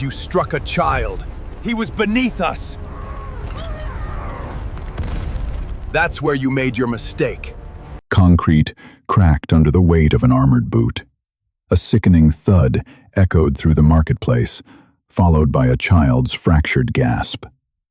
You struck a child. He was beneath us. That's where you made your mistake. Concrete cracked under the weight of an armored boot. A sickening thud echoed through the marketplace, followed by a child's fractured gasp.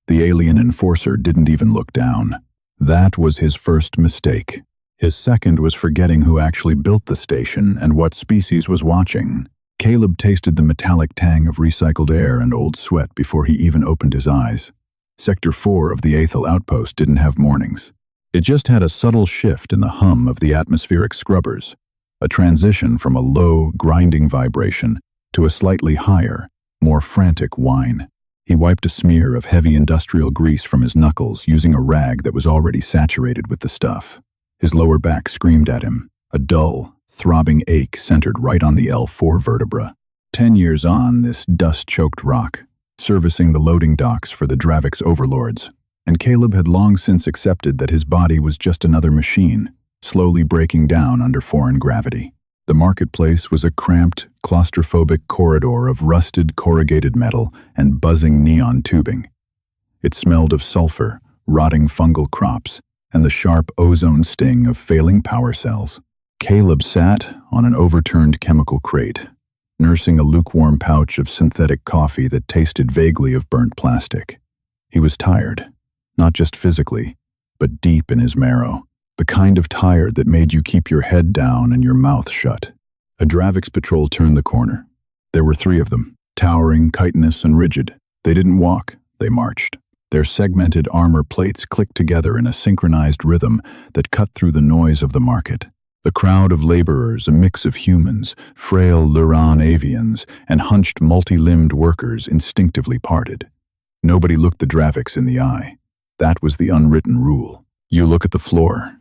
The alien enforcer didn't even look down. That was his first mistake. His second was forgetting who actually built the station and what species was watching. Caleb tasted the metallic tang of recycled air and old sweat before he even opened his eyes. Sector 4 of the Aethel outpost didn't have mornings. It just had a subtle shift in the hum of the atmospheric scrubbers, a transition from a low, grinding vibration to a slightly higher, more frantic whine. He wiped a smear of heavy industrial grease from his knuckles using a rag that was already saturated with the stuff. His lower back screamed at him, a dull, throbbing ache centered right on the L4 vertebra. 10 years on this dust-choked rock, servicing the loading docks for the Dravix overlords, and Caleb had long since accepted that his body was just another machine, slowly breaking down under foreign gravity. The marketplace was a cramped, claustrophobic corridor of rusted corrugated metal and buzzing neon tubing. It smelled of sulfur, rotting fungal crops, and the sharp ozone sting of failing power cells. Caleb sat on an overturned chemical crate, nursing a lukewarm pouch of synthetic coffee that tasted vaguely of burnt plastic. He was tired, not just physically, but deep in his marrow. The kind of tired that made you keep your head down and your mouth shut. A Dravix patrol turned the corner. There were 3 of them, towering, chitinous, and rigid. They didn't walk, they marched. Their segmented armor plates clicked together in a synchronized rhythm that cut through the noise of the market. The crowd of laborers, a mix of humans, frail Luran avians, and hunched multi-limbed workers instinctively parted. Nobody looked the Dravix in the eye. That was the unwritten rule. You look at the floor.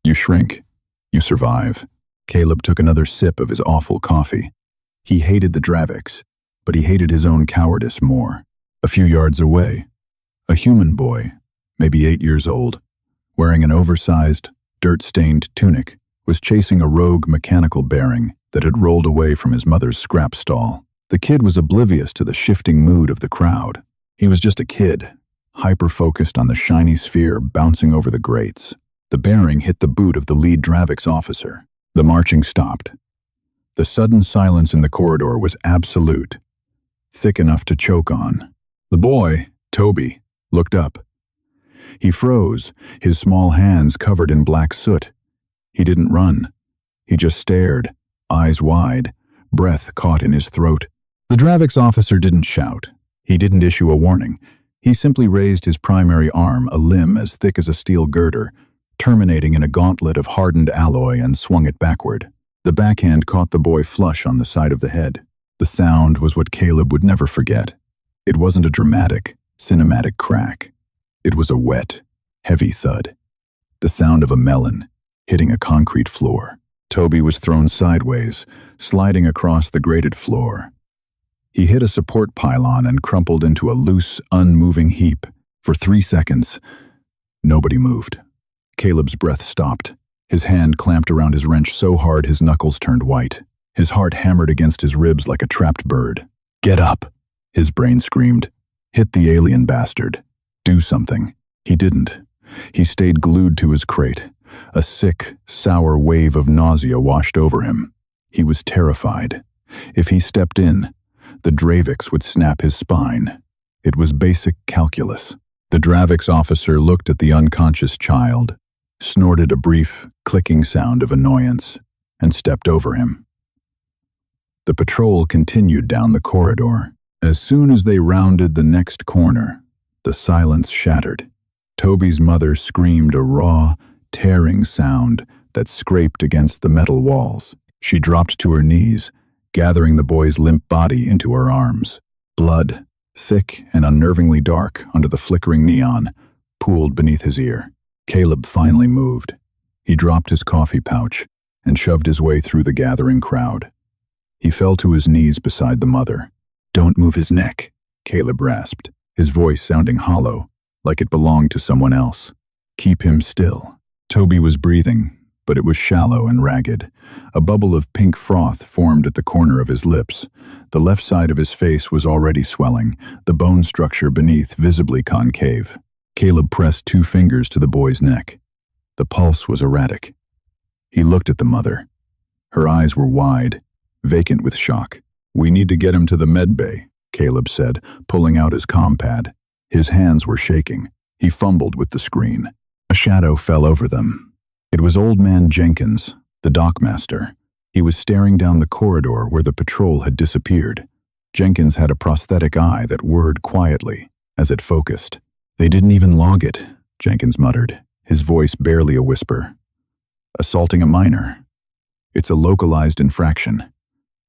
You shrink. You survive. Caleb took another sip of his awful coffee. He hated the Dravix, but he hated his own cowardice more. A few yards away, a human boy, maybe 8 years old, wearing an oversized, dirt-stained tunic, was chasing a rogue mechanical bearing that had rolled away from his mother's scrap stall. The kid was oblivious to the shifting mood of the crowd. He was just a kid, hyper-focused on the shiny sphere bouncing over the grates. The bearing hit the boot of the lead Dravix officer. The marching stopped. The sudden silence in the corridor was absolute, thick enough to choke on. The boy, Toby, looked up. He froze, his small hands covered in black soot. He didn't run. He just stared, eyes wide, breath caught in his throat. The Dravix officer didn't shout. He didn't issue a warning. He simply raised his primary arm, a limb as thick as a steel girder, terminating in a gauntlet of hardened alloy, and swung it backward. The backhand caught the boy flush on the side of the head. The sound was what Caleb would never forget. It wasn't a dramatic, cinematic crack. It was a wet, heavy thud. The sound of a melon hitting a concrete floor. Toby was thrown sideways, sliding across the grated floor. He hit a support pylon and crumpled into a loose, unmoving heap. For 3 seconds, nobody moved. Caleb's breath stopped. His hand clamped around his wrench so hard his knuckles turned white. His heart hammered against his ribs like a trapped bird. "Get up!" his brain screamed. "Hit the alien bastard. Do something." He didn't. He stayed glued to his crate. A sick, sour wave of nausea washed over him. He was terrified. If he stepped in, the Dravix would snap his spine. It was basic calculus. The Dravix officer looked at the unconscious child, snorted a brief, clicking sound of annoyance, and stepped over him. The patrol continued down the corridor. As soon as they rounded the next corner, the silence shattered. Toby's mother screamed a raw, tearing sound that scraped against the metal walls. She dropped to her knees, gathering the boy's limp body into her arms. Blood, thick and unnervingly dark under the flickering neon, pooled beneath his ear. Caleb finally moved. He dropped his coffee pouch and shoved his way through the gathering crowd. He fell to his knees beside the mother. "Don't move his neck," Caleb rasped, his voice sounding hollow, like it belonged to someone else. "Keep him still." Toby was breathing, but it was shallow and ragged. A bubble of pink froth formed at the corner of his lips. The left side of his face was already swelling, the bone structure beneath visibly concave. Caleb pressed 2 fingers to the boy's neck. The pulse was erratic. He looked at the mother. Her eyes were wide, vacant with shock. "We need to get him to the med bay," Caleb said, pulling out his comm pad. His hands were shaking. He fumbled with the screen. A shadow fell over them. It was Old Man Jenkins, the dockmaster. He was staring down the corridor where the patrol had disappeared. Jenkins had a prosthetic eye that whirred quietly as it focused. "They didn't even log it," Jenkins muttered, his voice barely a whisper. "Assaulting a minor. It's a localized infraction,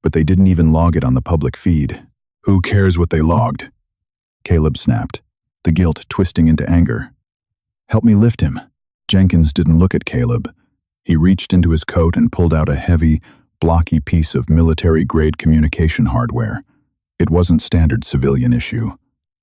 but they didn't even log it on the public feed. Who cares what they logged?" Caleb snapped, the guilt twisting into anger. "Help me lift him." Jenkins didn't look at Caleb. He reached into his coat and pulled out a heavy, blocky piece of military-grade communication hardware. It wasn't standard civilian issue.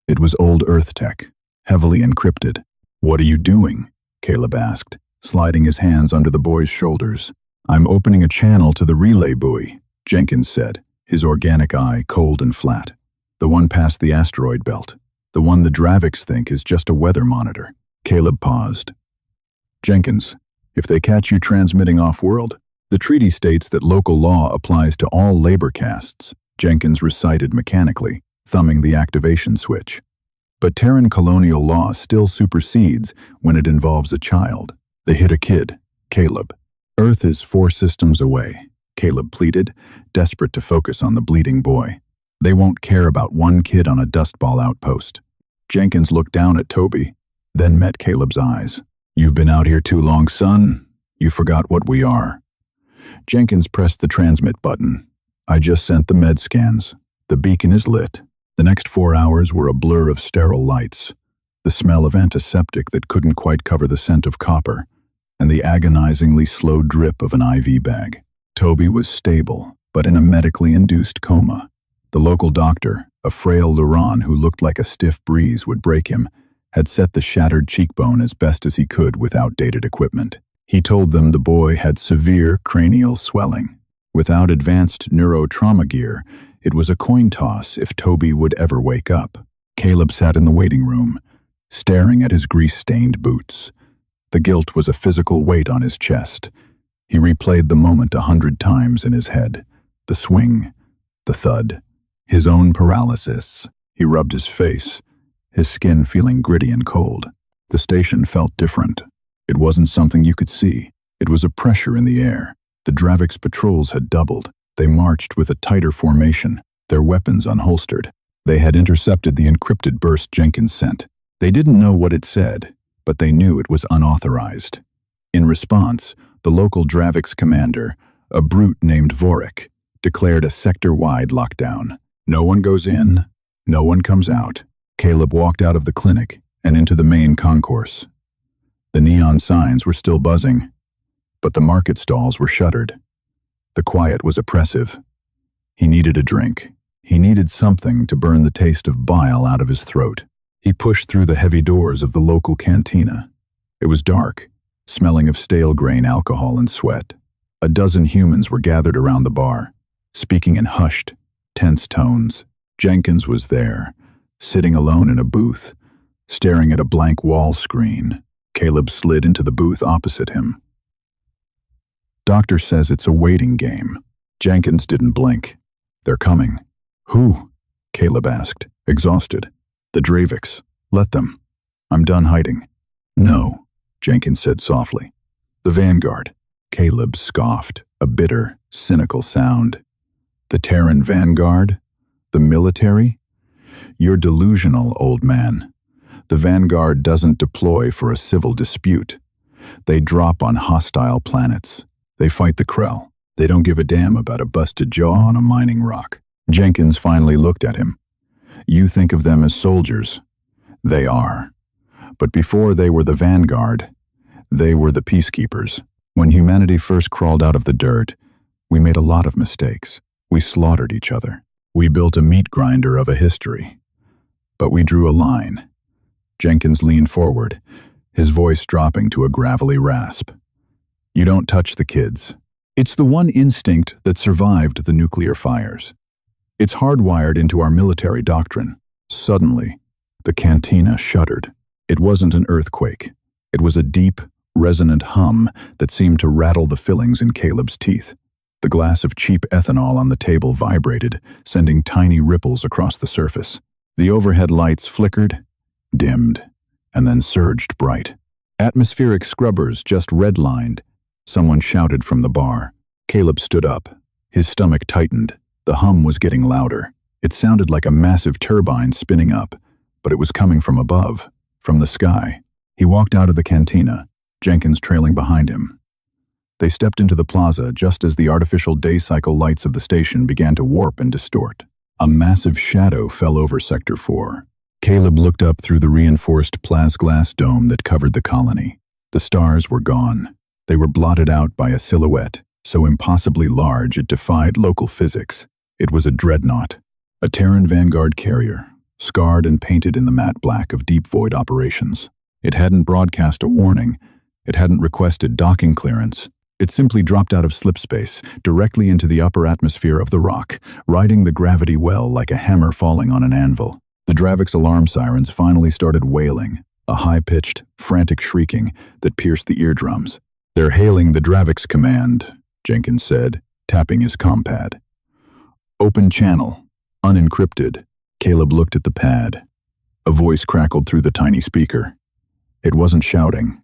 It was old Earth tech, heavily encrypted. "What are you doing?" Caleb asked, sliding his hands under the boy's shoulders. "I'm opening a channel to the relay buoy," Jenkins said, his organic eye cold and flat. "The one past the asteroid belt. The one the Dravix think is just a weather monitor." Caleb paused. "Jenkins, if they catch you transmitting off-world, the treaty states that local law applies to all labor castes," Jenkins recited mechanically, thumbing the activation switch. "But Terran colonial law still supersedes when it involves a child. They hit a kid, Caleb. Earth is 4 systems away," Caleb pleaded, desperate to focus on the bleeding boy. "They won't care about one kid on a dustball outpost." Jenkins looked down at Toby, then met Caleb's eyes. "You've been out here too long, son. You forgot what we are." Jenkins pressed the transmit button. "I just sent the med scans. The beacon is lit." The next 4 hours were a blur of sterile lights, the smell of antiseptic that couldn't quite cover the scent of copper, and the agonizingly slow drip of an IV bag. Toby was stable, but in a medically induced coma. The local doctor, a frail Luran who looked like a stiff breeze would break him, had set the shattered cheekbone as best as he could with outdated equipment. He told them the boy had severe cranial swelling. Without advanced neurotrauma gear, it was a coin toss if Toby would ever wake up. Caleb sat in the waiting room, staring at his grease-stained boots. The guilt was a physical weight on his chest. He replayed the moment 100 times in his head. The swing, the thud, his own paralysis. He rubbed his face, his skin feeling gritty and cold. The station felt different. It wasn't something you could see. It was a pressure in the air. The Dravix patrols had doubled. They marched with a tighter formation, their weapons unholstered. They had intercepted the encrypted burst Jenkins sent. They didn't know what it said, but they knew it was unauthorized. In response, the local Dravix commander, a brute named Vorik, declared a sector-wide lockdown. No one goes in, no one comes out. Caleb walked out of the clinic and into the main concourse. The neon signs were still buzzing, but the market stalls were shuttered. The quiet was oppressive. He needed a drink. He needed something to burn the taste of bile out of his throat. He pushed through the heavy doors of the local cantina. It was dark, smelling of stale grain alcohol and sweat. A dozen humans were gathered around the bar, speaking in hushed, tense tones. Jenkins was there, sitting alone in a booth, staring at a blank wall screen. Caleb slid into the booth opposite him. "Doctor says it's a waiting game." Jenkins didn't blink. "They're coming." "Who?" Caleb asked, exhausted. "The Dravix. Let them. I'm done hiding." "No," Jenkins said softly. "The Vanguard." Caleb scoffed, a bitter, cynical sound. "The Terran Vanguard? The military? You're delusional, old man. The Vanguard doesn't deploy for a civil dispute. They drop on hostile planets. They fight the Krell. They don't give a damn about a busted jaw on a mining rock." Jenkins finally looked at him. "You think of them as soldiers. They are. But before they were the Vanguard, they were the peacekeepers. When humanity first crawled out of the dirt, we made a lot of mistakes. We slaughtered each other. We built a meat grinder of a history. But we drew a line." Jenkins leaned forward, his voice dropping to a gravelly rasp. You don't touch the kids. It's the one instinct that survived the nuclear fires. It's hardwired into our military doctrine. Suddenly, the cantina shuddered. It wasn't an earthquake. It was a deep, resonant hum that seemed to rattle the fillings in Caleb's teeth. The glass of cheap ethanol on the table vibrated, sending tiny ripples across the surface. The overhead lights flickered, dimmed, and then surged bright. Atmospheric scrubbers just redlined. Someone shouted from the bar. Caleb stood up. His stomach tightened. The hum was getting louder. It sounded like a massive turbine spinning up, but it was coming from above, from the sky. He walked out of the cantina, Jenkins trailing behind him. They stepped into the plaza just as the artificial day cycle lights of the station began to warp and distort. A massive shadow fell over Sector 4. Caleb looked up through the reinforced plasglass dome that covered the colony. The stars were gone. They were blotted out by a silhouette so impossibly large it defied local physics. It was a dreadnought, a Terran Vanguard carrier, scarred and painted in the matte black of deep void operations. It hadn't broadcast a warning. It hadn't requested docking clearance. It simply dropped out of slipspace, directly into the upper atmosphere of the rock, riding the gravity well like a hammer falling on an anvil. The Dravix alarm sirens finally started wailing, a high-pitched, frantic shrieking that pierced the eardrums. "They're hailing the Dravix command," Jenkins said, tapping his compad. "Open channel, unencrypted." Caleb looked at the pad. A voice crackled through the tiny speaker. It wasn't shouting.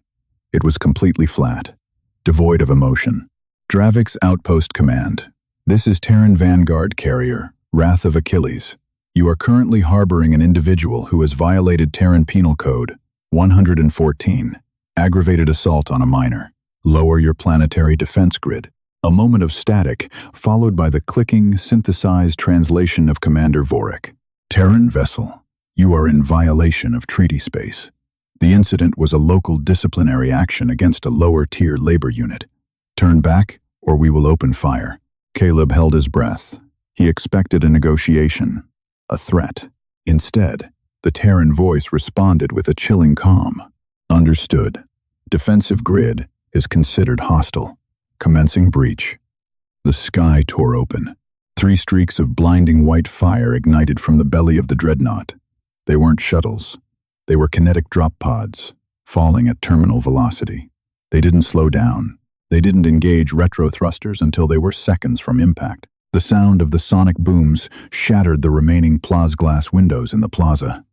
It was completely flat, devoid of emotion. "Dravix Outpost Command. This is Terran Vanguard carrier, Wrath of Achilles. You are currently harboring an individual who has violated Terran Penal Code 114, aggravated assault on a minor. Lower your planetary defense grid." A moment of static, followed by the clicking, synthesized translation of Commander Vorik. "Terran vessel, you are in violation of treaty space. The incident was a local disciplinary action against a lower-tier labor unit. Turn back, or we will open fire." Caleb held his breath. He expected a negotiation, a threat. Instead, the Terran voice responded with a chilling calm. "Understood. Defensive grid is considered hostile. Commencing breach." The sky tore open. 3 streaks of blinding white fire ignited from the belly of the dreadnought. They weren't shuttles. They were kinetic drop pods, falling at terminal velocity. They didn't slow down. They didn't engage retro thrusters until they were seconds from impact. The sound of the sonic booms shattered the remaining plasglass windows in the plaza.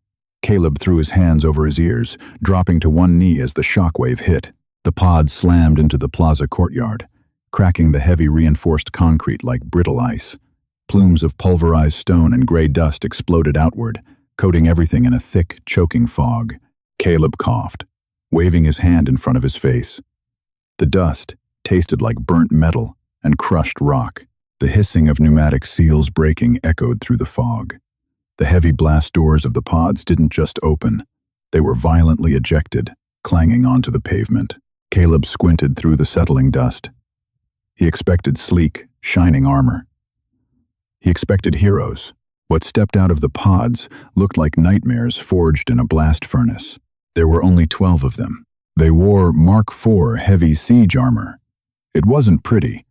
Caleb threw his hands over his ears, dropping to one knee as the shockwave hit. The pod slammed into the plaza courtyard, cracking the heavy reinforced concrete like brittle ice. Plumes of pulverized stone and gray dust exploded outward, coating everything in a thick, choking fog. Caleb coughed, waving his hand in front of his face. The dust tasted like burnt metal and crushed rock. The hissing of pneumatic seals breaking echoed through the fog. The heavy blast doors of the pods didn't just open. They were violently ejected, clanging onto the pavement. Caleb squinted through the settling dust. He expected sleek, shining armor. He expected heroes. What stepped out of the pods looked like nightmares forged in a blast furnace. There were only 12 of them. They wore Mark IV heavy siege armor. It wasn't pretty.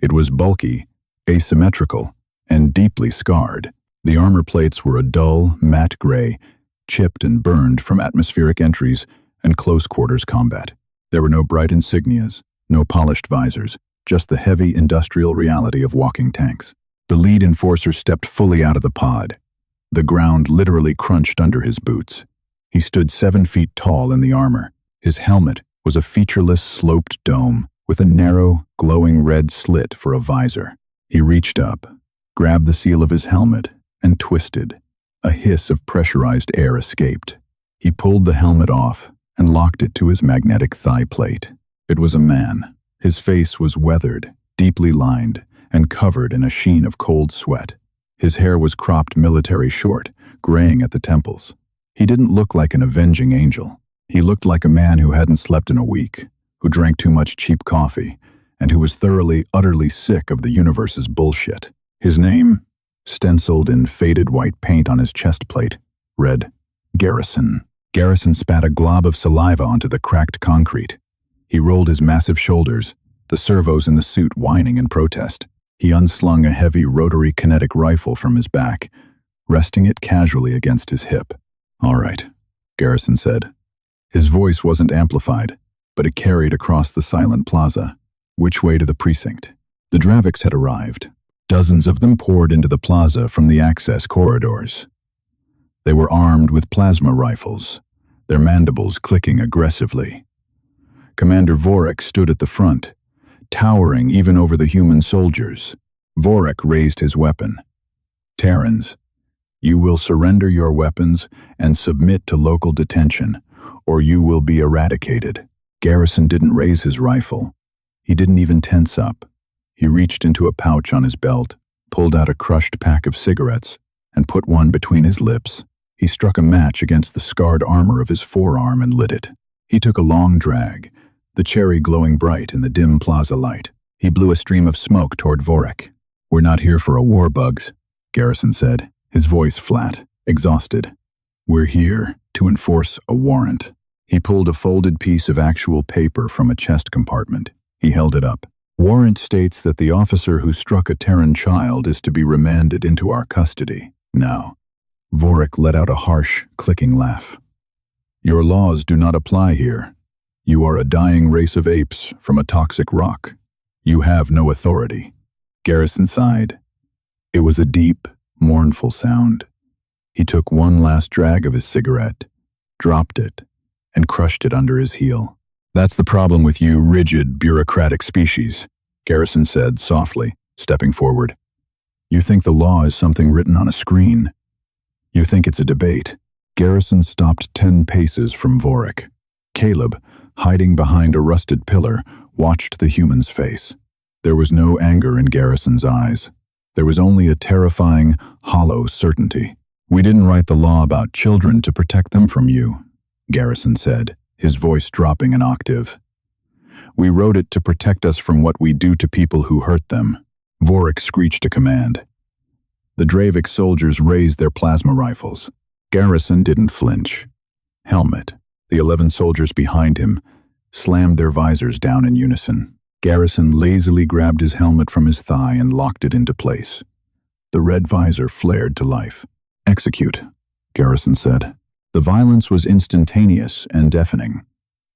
It was bulky, asymmetrical, and deeply scarred. The armor plates were a dull, matte gray, chipped and burned from atmospheric entries and close-quarters combat. There were no bright insignias, no polished visors, just the heavy industrial reality of walking tanks. The lead enforcer stepped fully out of the pod. The ground literally crunched under his boots. He stood 7 feet tall in the armor. His helmet was a featureless, sloped dome with a narrow, glowing red slit for a visor. He reached up, grabbed the seal of his helmet, and twisted. A hiss of pressurized air escaped. He pulled the helmet off and locked it to his magnetic thigh plate. It was a man. His face was weathered, deeply lined, and covered in a sheen of cold sweat. His hair was cropped military short, graying at the temples. He didn't look like an avenging angel. He looked like a man who hadn't slept in a week, who drank too much cheap coffee, and who was thoroughly, utterly sick of the universe's bullshit. His name, stenciled in faded white paint on his chest plate, read Garrison. Garrison spat a glob of saliva onto the cracked concrete. He rolled his massive shoulders, the servos in the suit whining in protest. He unslung a heavy rotary kinetic rifle from his back, resting it casually against his hip. "All right," Garrison said. His voice wasn't amplified, but it carried across the silent plaza. "Which way to the precinct?" The Dravix had arrived. Dozens of them poured into the plaza from the access corridors. They were armed with plasma rifles, their mandibles clicking aggressively. Commander Vorik stood at the front, towering even over the human soldiers. Vorik raised his weapon. "Terrans, you will surrender your weapons and submit to local detention, or you will be eradicated." Garrison didn't raise his rifle. He didn't even tense up. He reached into a pouch on his belt, pulled out a crushed pack of cigarettes, and put one between his lips. He struck a match against the scarred armor of his forearm and lit it. He took a long drag, the cherry glowing bright in the dim plaza light. He blew a stream of smoke toward Vorik. "We're not here for a war, Bugs," Garrison said, his voice flat, exhausted. "We're here to enforce a warrant." He pulled a folded piece of actual paper from a chest compartment. He held it up. "Warrant states that the officer who struck a Terran child is to be remanded into our custody. Now." Vorik let out a harsh, clicking laugh. "Your laws do not apply here. You are a dying race of apes from a toxic rock. You have no authority." Garrison sighed. It was a deep, mournful sound. He took one last drag of his cigarette, dropped it, and crushed it under his heel. "That's the problem with you rigid, bureaucratic species," Garrison said softly, stepping forward. "You think the law is something written on a screen. You think it's a debate." Garrison stopped 10 paces from Vorik. Caleb, hiding behind a rusted pillar, watched the human's face. There was no anger in Garrison's eyes. There was only a terrifying, hollow certainty. "We didn't write the law about children to protect them from you," Garrison said, his voice dropping an octave. "We wrote it to protect us from what we do to people who hurt them." Vorik screeched a command. The Dravix soldiers raised their plasma rifles. Garrison didn't flinch. Helmet, the 11 soldiers behind him, slammed their visors down in unison. Garrison lazily grabbed his helmet from his thigh and locked it into place. The red visor flared to life. "Execute," Garrison said. The violence was instantaneous and deafening.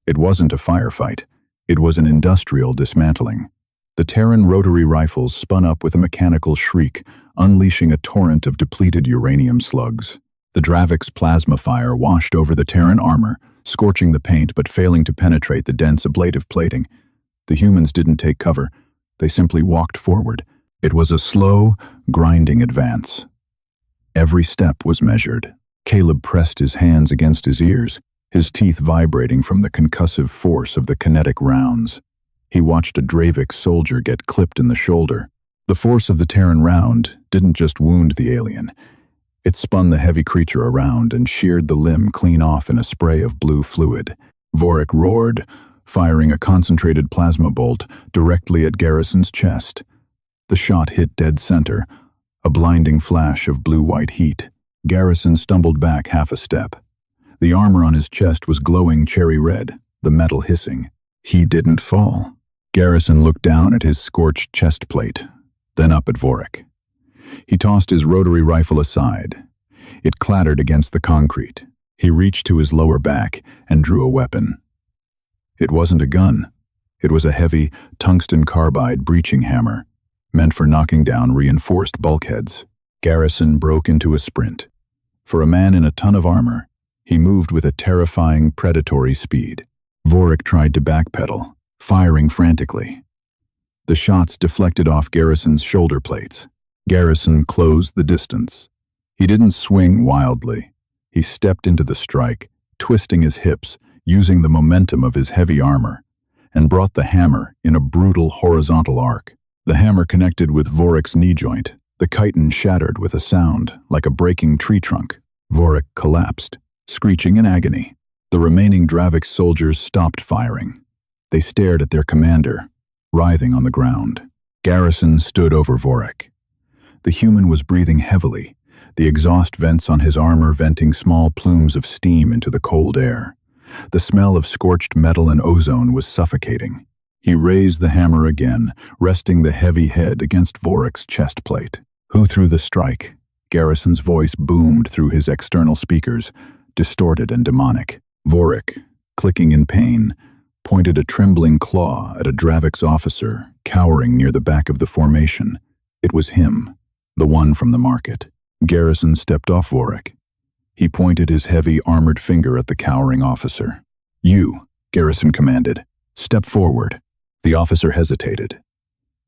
It wasn't a firefight. It was an industrial dismantling. The Terran rotary rifles spun up with a mechanical shriek, unleashing a torrent of depleted uranium slugs. The Dravix plasma fire washed over the Terran armor, scorching the paint but failing to penetrate the dense ablative plating. The humans didn't take cover. They simply walked forward. It was a slow, grinding advance. Every step was measured. Caleb pressed his hands against his ears, his teeth vibrating from the concussive force of the kinetic rounds. He watched a Dravix soldier get clipped in the shoulder. The force of the Terran round didn't just wound the alien. It spun the heavy creature around and sheared the limb clean off in a spray of blue fluid. Vorik roared, firing a concentrated plasma bolt directly at Garrison's chest. The shot hit dead center, a blinding flash of blue-white heat. Garrison stumbled back half a step. The armor on his chest was glowing cherry red, the metal hissing. He didn't fall. Garrison looked down at his scorched chest plate, then up at Vorik. He tossed his rotary rifle aside. It clattered against the concrete. He reached to his lower back and drew a weapon. It wasn't a gun. It was a heavy, tungsten carbide breaching hammer, meant for knocking down reinforced bulkheads. Garrison broke into a sprint. For a man in a ton of armor, he moved with a terrifying, predatory speed. Vorik tried to backpedal, firing frantically. The shots deflected off Garrison's shoulder plates. Garrison closed the distance. He didn't swing wildly. He stepped into the strike, twisting his hips, using the momentum of his heavy armor, and brought the hammer in a brutal horizontal arc. The hammer connected with Vorik's knee joint. The chitin shattered with a sound like a breaking tree trunk. Vorik collapsed, screeching in agony. The remaining Dravix soldiers stopped firing. They stared at their commander, writhing on the ground. Garrison stood over Vorik. The human was breathing heavily, the exhaust vents on his armor venting small plumes of steam into the cold air. The smell of scorched metal and ozone was suffocating. He raised the hammer again, resting the heavy head against Vorik's chest plate. Who threw the strike? Garrison's voice boomed through his external speakers, distorted and demonic. Vorik, clicking in pain, pointed a trembling claw at a Dravix officer cowering near the back of the formation. It was him, the one from the market. Garrison stepped off Vorik. He pointed his heavy, armored finger at the cowering officer. "You," Garrison commanded. "Step forward." The officer hesitated.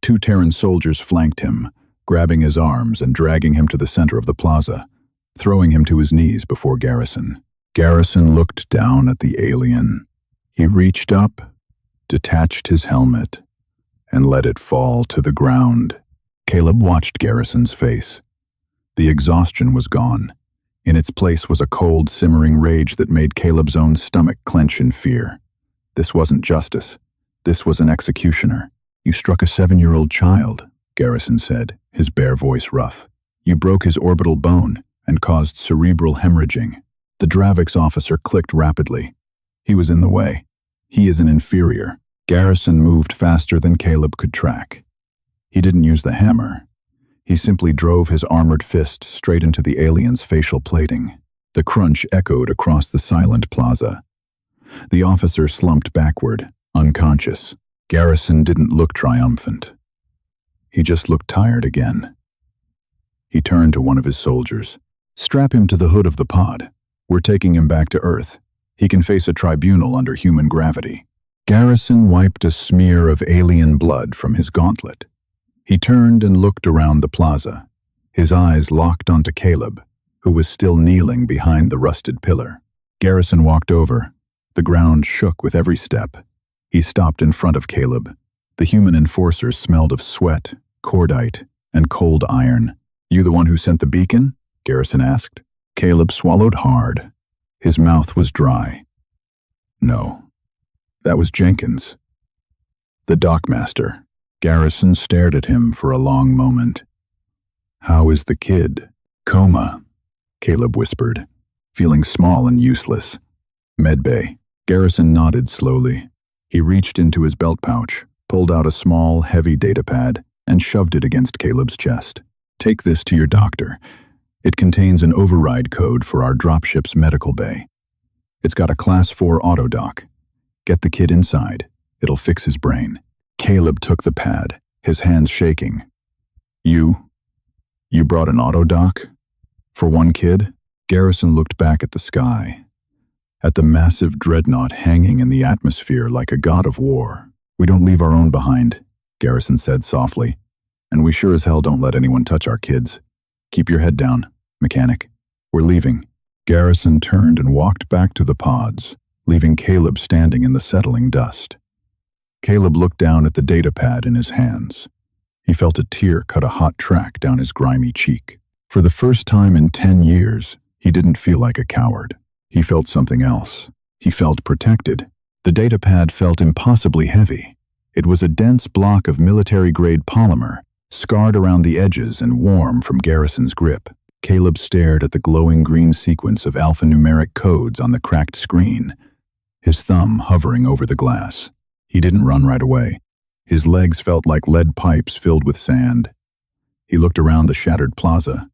2 Terran soldiers flanked him, grabbing his arms and dragging him to the center of the plaza, throwing him to his knees before Garrison. Garrison looked down at the alien. He reached up, detached his helmet, and let it fall to the ground. Caleb watched Garrison's face. The exhaustion was gone. In its place was a cold, simmering rage that made Caleb's own stomach clench in fear. This wasn't justice. This was an executioner. "You struck a 7-year-old child," Garrison said, his bare voice rough. "You broke his orbital bone and caused cerebral hemorrhaging." The Dravix officer clicked rapidly. He was in the way. He is an inferior. Garrison moved faster than Caleb could track. He didn't use the hammer. He simply drove his armored fist straight into the alien's facial plating. The crunch echoed across the silent plaza. The officer slumped backward, unconscious. Garrison didn't look triumphant. He just looked tired again. He turned to one of his soldiers. "Strap him to the hood of the pod. We're taking him back to Earth. He can face a tribunal under human gravity." Garrison wiped a smear of alien blood from his gauntlet. He turned and looked around the plaza, his eyes locked onto Caleb, who was still kneeling behind the rusted pillar. Garrison walked over. The ground shook with every step. He stopped in front of Caleb. The human enforcer smelled of sweat, cordite, and cold iron. "You the one who sent the beacon?" Garrison asked. Caleb swallowed hard. His mouth was dry. "No, that was Jenkins." "The dockmaster." Garrison stared at him for a long moment. "How is the kid?" "Coma," Caleb whispered, feeling small and useless. "Medbay." Garrison nodded slowly. He reached into his belt pouch, pulled out a small, heavy datapad, and shoved it against Caleb's chest. "Take this to your doctor. It contains an override code for our dropship's medical bay. It's got a Class 4 autodock. Get the kid inside. It'll fix his brain." Caleb took the pad, his hands shaking. You brought an autodock? For one kid?" Garrison looked back at the sky, at the massive dreadnought hanging in the atmosphere like a god of war. "We don't leave our own behind," Garrison said softly. "And we sure as hell don't let anyone touch our kids. Keep your head down, mechanic. We're leaving." Garrison turned and walked back to the pods, leaving Caleb standing in the settling dust. Caleb looked down at the datapad in his hands. He felt a tear cut a hot track down his grimy cheek. For the first time in 10 years, he didn't feel like a coward. He felt something else. He felt protected. The datapad felt impossibly heavy. It was a dense block of military-grade polymer, scarred around the edges and warm from Garrison's grip. Caleb stared at the glowing green sequence of alphanumeric codes on the cracked screen, his thumb hovering over the glass. He didn't run right away. His legs felt like lead pipes filled with sand. He looked around the shattered plaza.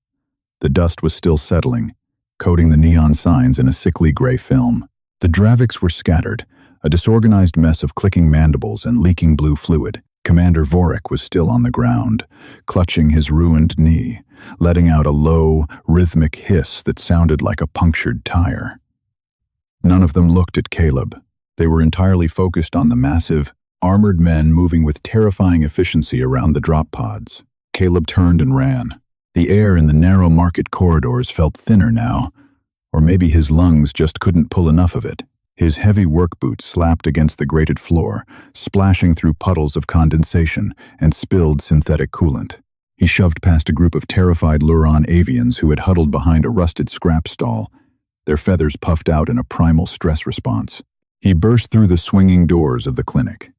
The dust was still settling, coating the neon signs in a sickly gray film. The Dravix were scattered, a disorganized mess of clicking mandibles and leaking blue fluid. Commander Vorik was still on the ground, clutching his ruined knee, letting out a low, rhythmic hiss that sounded like a punctured tire. None of them looked at Caleb. They were entirely focused on the massive, armored men moving with terrifying efficiency around the drop pods. Caleb turned and ran. The air in the narrow market corridors felt thinner now, or maybe his lungs just couldn't pull enough of it. His heavy work boots slapped against the grated floor, splashing through puddles of condensation and spilled synthetic coolant. He shoved past a group of terrified Luron avians who had huddled behind a rusted scrap stall, their feathers puffed out in a primal stress response. He burst through the swinging doors of the clinic.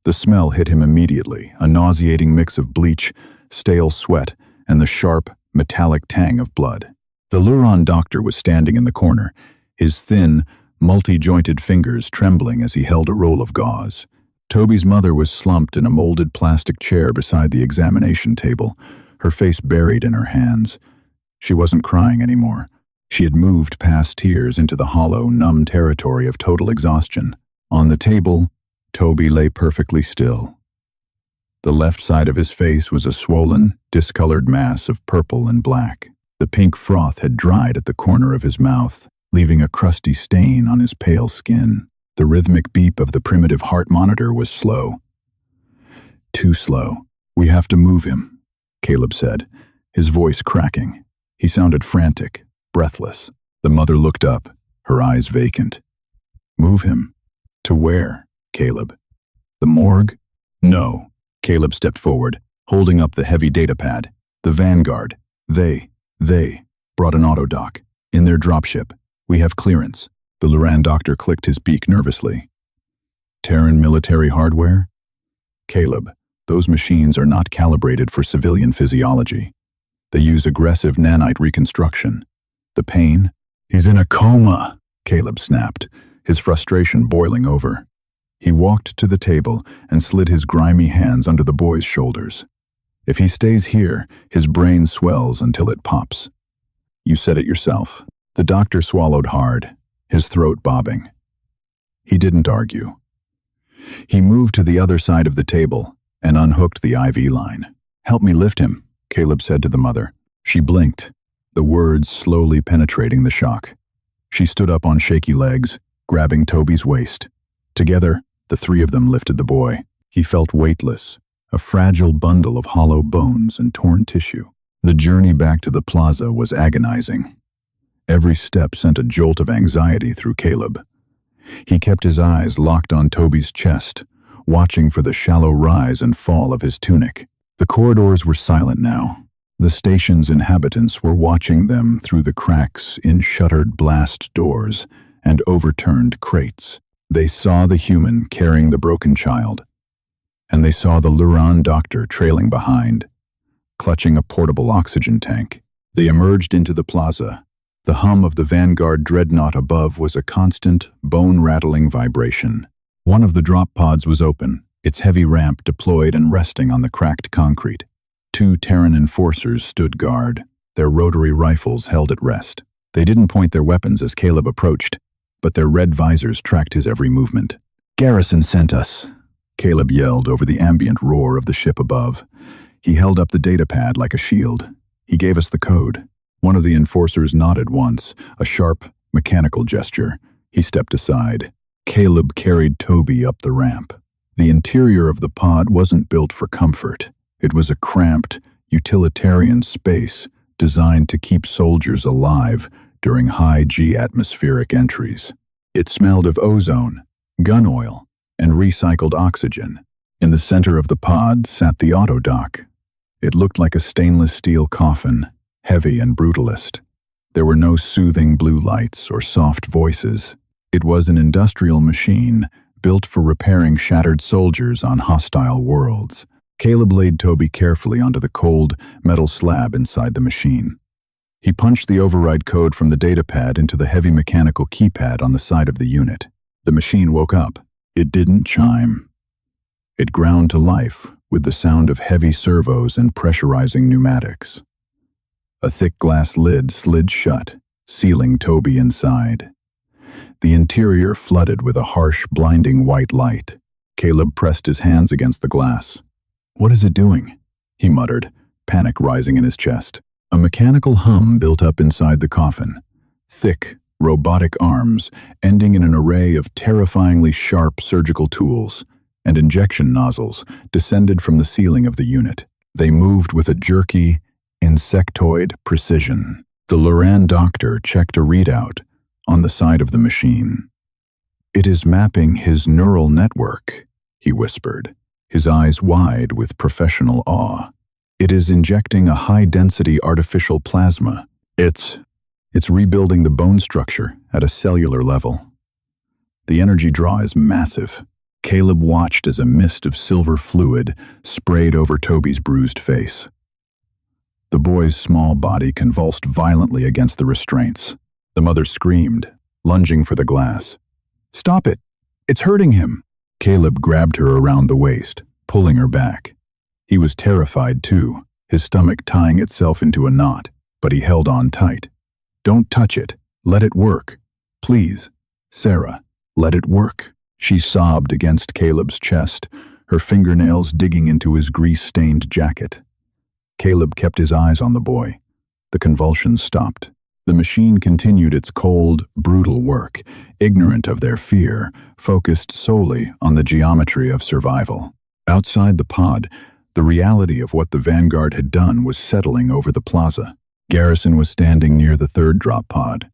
The smell hit him immediately, a nauseating mix of bleach, stale sweat, and the sharp, metallic tang of blood. The Luron doctor was standing in the corner, his thin, multi-jointed fingers trembling as he held a roll of gauze. Toby's mother was slumped in a molded plastic chair beside the examination table, her face buried in her hands. She wasn't crying anymore. She had moved past tears into the hollow, numb territory of total exhaustion. On the table, Toby lay perfectly still. The left side of his face was a swollen, discolored mass of purple and black. The pink froth had dried at the corner of his mouth, leaving a crusty stain on his pale skin. The rhythmic beep of the primitive heart monitor was slow. Too slow. "We have to move him," Caleb said, his voice cracking. He sounded frantic, breathless. The mother looked up, her eyes vacant. "Move him? To where, Caleb? The morgue?" "No." Caleb stepped forward, holding up the heavy data pad. "The Vanguard. They brought an autodock. In their dropship. We have clearance." The Luran doctor clicked his beak nervously. "Terran military hardware?" "Caleb, those machines are not calibrated for civilian physiology. They use aggressive nanite reconstruction. The pain?" "He's in a coma," Caleb snapped, his frustration boiling over. He walked to the table and slid his grimy hands under the boy's shoulders. "If he stays here, his brain swells until it pops." "You said it yourself." The doctor swallowed hard, his throat bobbing. He didn't argue. He moved to the other side of the table and unhooked the IV line. "Help me lift him," Caleb said to the mother. She blinked, the words slowly penetrating the shock. She stood up on shaky legs, grabbing Toby's waist. Together, the three of them lifted the boy. He felt weightless, a fragile bundle of hollow bones and torn tissue. The journey back to the plaza was agonizing. Every step sent a jolt of anxiety through Caleb. He kept his eyes locked on Toby's chest, watching for the shallow rise and fall of his tunic. The corridors were silent now. The station's inhabitants were watching them through the cracks in shuttered blast doors and overturned crates. They saw the human carrying the broken child, and they saw the Luran doctor trailing behind, clutching a portable oxygen tank. They emerged into the plaza. The hum of the Vanguard dreadnought above was a constant, bone-rattling vibration. One of the drop pods was open, its heavy ramp deployed and resting on the cracked concrete. Two Terran enforcers stood guard, their rotary rifles held at rest. They didn't point their weapons as Caleb approached, but their red visors tracked his every movement. "Garrison sent us," Caleb yelled over the ambient roar of the ship above. He held up the data pad like a shield. "He gave us the code." One of the enforcers nodded once, a sharp, mechanical gesture. He stepped aside. Caleb carried Toby up the ramp. The interior of the pod wasn't built for comfort. It was a cramped, utilitarian space designed to keep soldiers alive during high-G atmospheric entries. It smelled of ozone, gun oil, and recycled oxygen. In the center of the pod sat the autodock. It looked like a stainless steel coffin, heavy and brutalist. There were no soothing blue lights or soft voices. It was an industrial machine built for repairing shattered soldiers on hostile worlds. Caleb laid Toby carefully onto the cold, metal slab inside the machine. He punched the override code from the datapad into the heavy mechanical keypad on the side of the unit. The machine woke up. It didn't chime. It ground to life with the sound of heavy servos and pressurizing pneumatics. A thick glass lid slid shut, sealing Toby inside. The interior flooded with a harsh, blinding white light. Caleb pressed his hands against the glass. "What is it doing?" he muttered, panic rising in his chest. A mechanical hum built up inside the coffin. Thick, robotic arms, ending in an array of terrifyingly sharp surgical tools, and injection nozzles descended from the ceiling of the unit. They moved with a jerky, insectoid precision. The Luran doctor checked a readout on the side of the machine. "It is mapping his neural network," he whispered, his eyes wide with professional awe. "It is injecting a high-density artificial plasma. It's rebuilding the bone structure at a cellular level. The energy draw is massive." Caleb watched as a mist of silver fluid sprayed over Toby's bruised face. The boy's small body convulsed violently against the restraints. The mother screamed, lunging for the glass. "Stop it! It's hurting him!" Caleb grabbed her around the waist, pulling her back. He was terrified too, his stomach tying itself into a knot, but he held on tight. "Don't touch it. Let it work. Please, Sarah, let it work." She sobbed against Caleb's chest, her fingernails digging into his grease-stained jacket. Caleb kept his eyes on the boy. The convulsions stopped. The machine continued its cold, brutal work, ignorant of their fear, focused solely on the geometry of survival. Outside the pod, the reality of what the Vanguard had done was settling over the plaza. Garrison was standing near the third drop pod.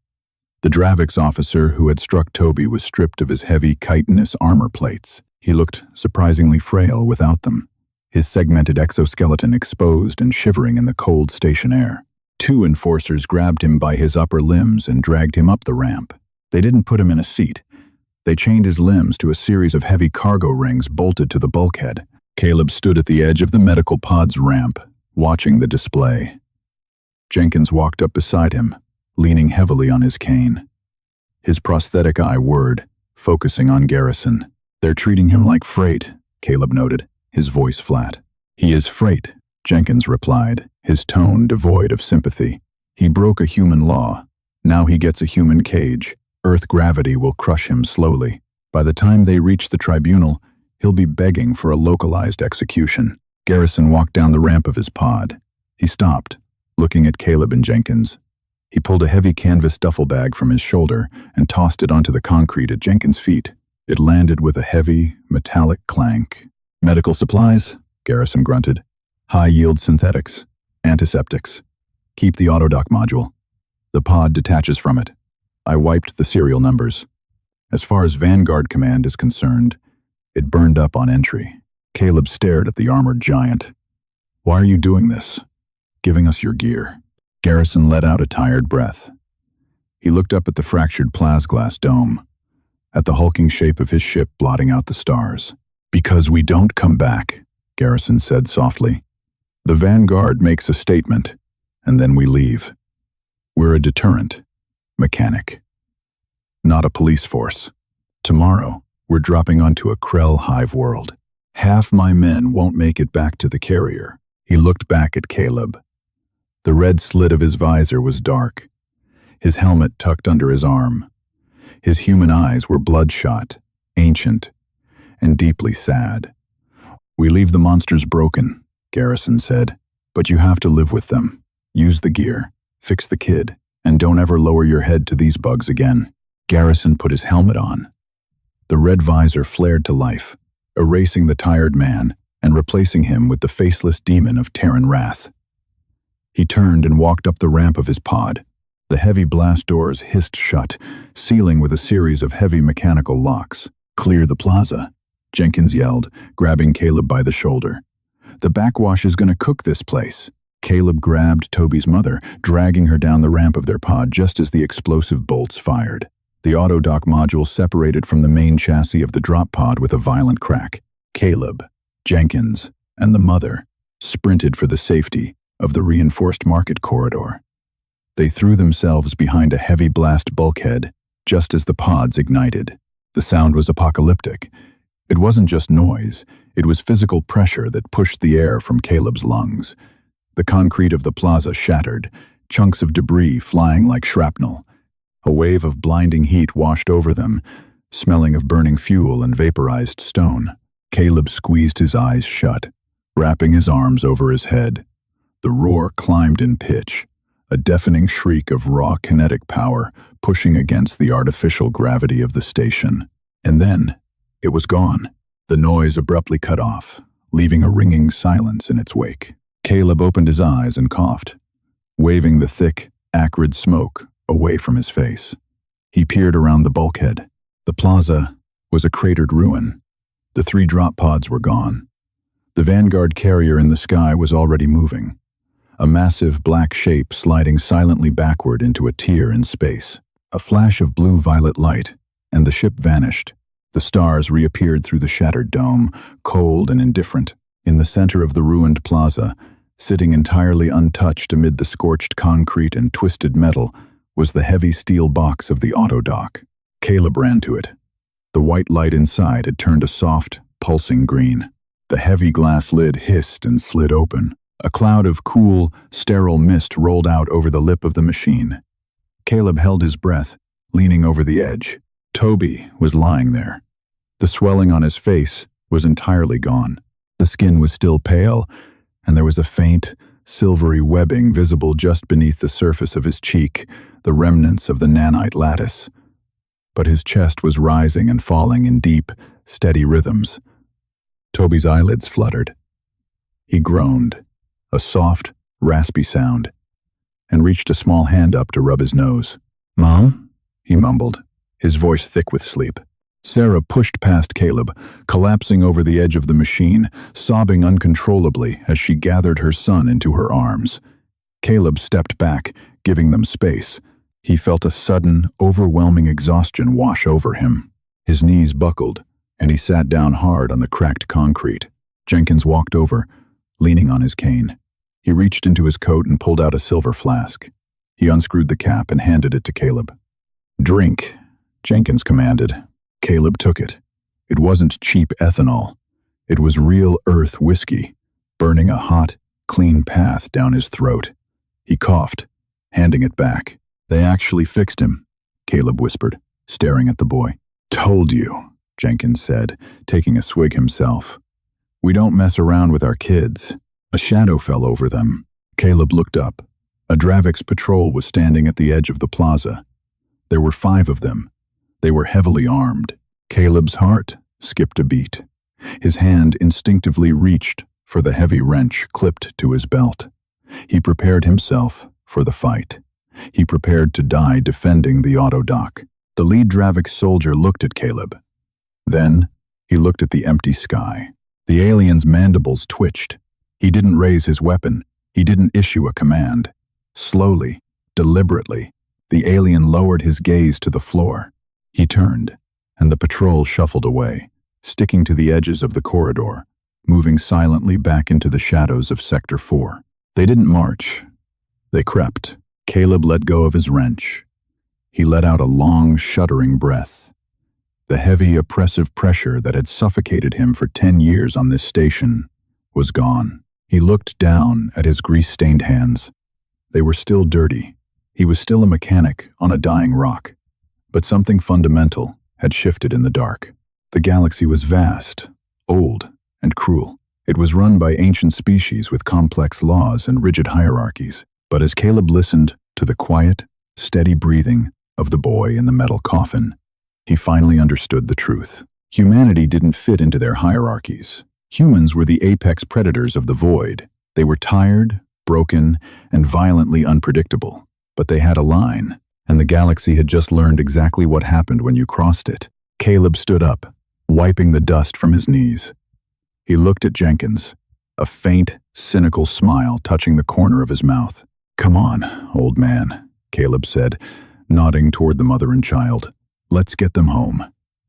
The Dravix officer who had struck Toby was stripped of his heavy chitinous armor plates. He looked surprisingly frail without them, his segmented exoskeleton exposed and shivering in the cold station air. Two enforcers grabbed him by his upper limbs and dragged him up the ramp. They didn't put him in a seat. They chained his limbs to a series of heavy cargo rings bolted to the bulkhead. Caleb stood at the edge of the medical pod's ramp, watching the display. Jenkins walked up beside him, leaning heavily on his cane. His prosthetic eye whirred, focusing on Garrison. "They're treating him like freight," Caleb noted, his voice flat. "He is freight," Jenkins replied, his tone devoid of sympathy. "He broke a human law. Now he gets a human cage. Earth gravity will crush him slowly. By the time they reach the tribunal, he'll be begging for a localized execution." Garrison walked down the ramp of his pod. He stopped, looking at Caleb and Jenkins. He pulled a heavy canvas duffel bag from his shoulder and tossed it onto the concrete at Jenkins' feet. It landed with a heavy, metallic clank. "Medical supplies," Garrison grunted. "High-yield synthetics. Antiseptics. Keep the autodock module. The pod detaches from it. I wiped the serial numbers. As far as Vanguard Command is concerned, it burned up on entry." Caleb stared at the armored giant. "Why are you doing this? Giving us your gear?" Garrison let out a tired breath. He looked up at the fractured plasglass dome, at the hulking shape of his ship blotting out the stars. "Because we don't come back," Garrison said softly. "The Vanguard makes a statement, and then we leave. We're a deterrent, mechanic, not a police force. Tomorrow, we're dropping onto a Krell hive world. Half my men won't make it back to the carrier." He looked back at Caleb. The red slit of his visor was dark, his helmet tucked under his arm. His human eyes were bloodshot, ancient, and deeply sad. "We leave the monsters broken," Garrison said, "but you have to live with them. Use the gear, fix the kid, and don't ever lower your head to these bugs again." Garrison put his helmet on. The red visor flared to life, erasing the tired man and replacing him with the faceless demon of Terran wrath. He turned and walked up the ramp of his pod. The heavy blast doors hissed shut, sealing with a series of heavy mechanical locks. "Clear the plaza," Jenkins yelled, grabbing Caleb by the shoulder. "The backwash is going to cook this place." Caleb grabbed Toby's mother, dragging her down the ramp of their pod just as the explosive bolts fired. The autodock module separated from the main chassis of the drop pod with a violent crack. Caleb, Jenkins, and the mother sprinted for the safety of the reinforced market corridor. They threw themselves behind a heavy blast bulkhead just as the pods ignited. The sound was apocalyptic. It wasn't just noise, it was physical pressure that pushed the air from Caleb's lungs. The concrete of the plaza shattered, chunks of debris flying like shrapnel. A wave of blinding heat washed over them, smelling of burning fuel and vaporized stone. Caleb squeezed his eyes shut, wrapping his arms over his head. The roar climbed in pitch, a deafening shriek of raw kinetic power pushing against the artificial gravity of the station. And then, it was gone. The noise abruptly cut off, leaving a ringing silence in its wake. Caleb opened his eyes and coughed, waving the thick, acrid smoke away from his face. He peered around the bulkhead. The plaza was a cratered ruin. The 3 drop pods were gone. The Vanguard carrier in the sky was already moving, a massive black shape sliding silently backward into a tier in space. A flash of blue-violet light, and the ship vanished. The stars reappeared through the shattered dome, cold and indifferent. In the center of the ruined plaza, sitting entirely untouched amid the scorched concrete and twisted metal, was the heavy steel box of the autodock. Caleb ran to it, The white light inside had turned a soft, pulsing green. The heavy glass lid hissed and slid open. A cloud of cool, sterile mist rolled out over the lip of the machine. Caleb held his breath, leaning over the edge. Toby was lying there. The swelling on his face was entirely gone. The skin was still pale, and there was a faint, silvery webbing visible just beneath the surface of his cheek, the remnants of the nanite lattice. But his chest was rising and falling in deep, steady rhythms. Toby's eyelids fluttered. He groaned, a soft, raspy sound, and reached a small hand up to rub his nose. "Mom?" he mumbled, his voice thick with sleep. Sarah pushed past Caleb, collapsing over the edge of the machine, sobbing uncontrollably as she gathered her son into her arms. Caleb stepped back, giving them space. He felt a sudden, overwhelming exhaustion wash over him. His knees buckled, and he sat down hard on the cracked concrete. Jenkins walked over, leaning on his cane. He reached into his coat and pulled out a silver flask. He unscrewed the cap and handed it to Caleb. "Drink," Jenkins commanded. Caleb took it. It wasn't cheap ethanol. It was real earth whiskey, burning a hot, clean path down his throat. He coughed, handing it back. "They actually fixed him," Caleb whispered, staring at the boy. "Told you," Jenkins said, taking a swig himself. "We don't mess around with our kids." A shadow fell over them. Caleb looked up. A Dravix patrol was standing at the edge of the plaza. There were 5 of them. They were heavily armed. Caleb's heart skipped a beat. His hand instinctively reached for the heavy wrench clipped to his belt. He prepared himself for the fight. He prepared to die defending the auto dock. The lead Dravix soldier looked at Caleb. Then he looked at the empty sky. The alien's mandibles twitched. He didn't raise his weapon. He didn't issue a command. Slowly, deliberately, the alien lowered his gaze to the floor. He turned, and the patrol shuffled away, sticking to the edges of the corridor, moving silently back into the shadows of Sector 4. They didn't march. They crept. Caleb let go of his wrench. He let out a long, shuddering breath. The heavy, oppressive pressure that had suffocated him for 10 years on this station was gone. He looked down at his grease-stained hands. They were still dirty. He was still a mechanic on a dying rock. But something fundamental had shifted in the dark. The galaxy was vast, old, and cruel. It was run by ancient species with complex laws and rigid hierarchies. But as Caleb listened to the quiet, steady breathing of the boy in the metal coffin, he finally understood the truth. Humanity didn't fit into their hierarchies. Humans were the apex predators of the void. They were tired, broken, and violently unpredictable. But they had a line, and the galaxy had just learned exactly what happened when you crossed it. Caleb stood up, wiping the dust from his knees. He looked at Jenkins, a faint, cynical smile touching the corner of his mouth. "Come on, old man," Caleb said, nodding toward the mother and child. "Let's get them home.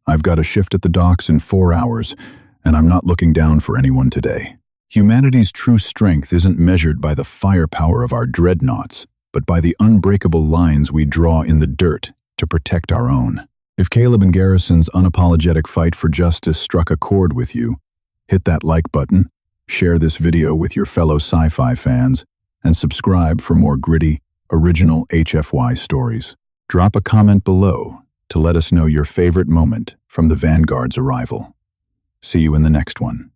I've got a shift at the docks in 4 hours, and I'm not looking down for anyone today." Humanity's true strength isn't measured by the firepower of our dreadnoughts, but by the unbreakable lines we draw in the dirt to protect our own. If Caleb and Garrison's unapologetic fight for justice struck a chord with you, hit that like button, share this video with your fellow sci-fi fans, and subscribe for more gritty, original HFY stories. Drop a comment below to let us know your favorite moment from the Vanguard's arrival. See you in the next one.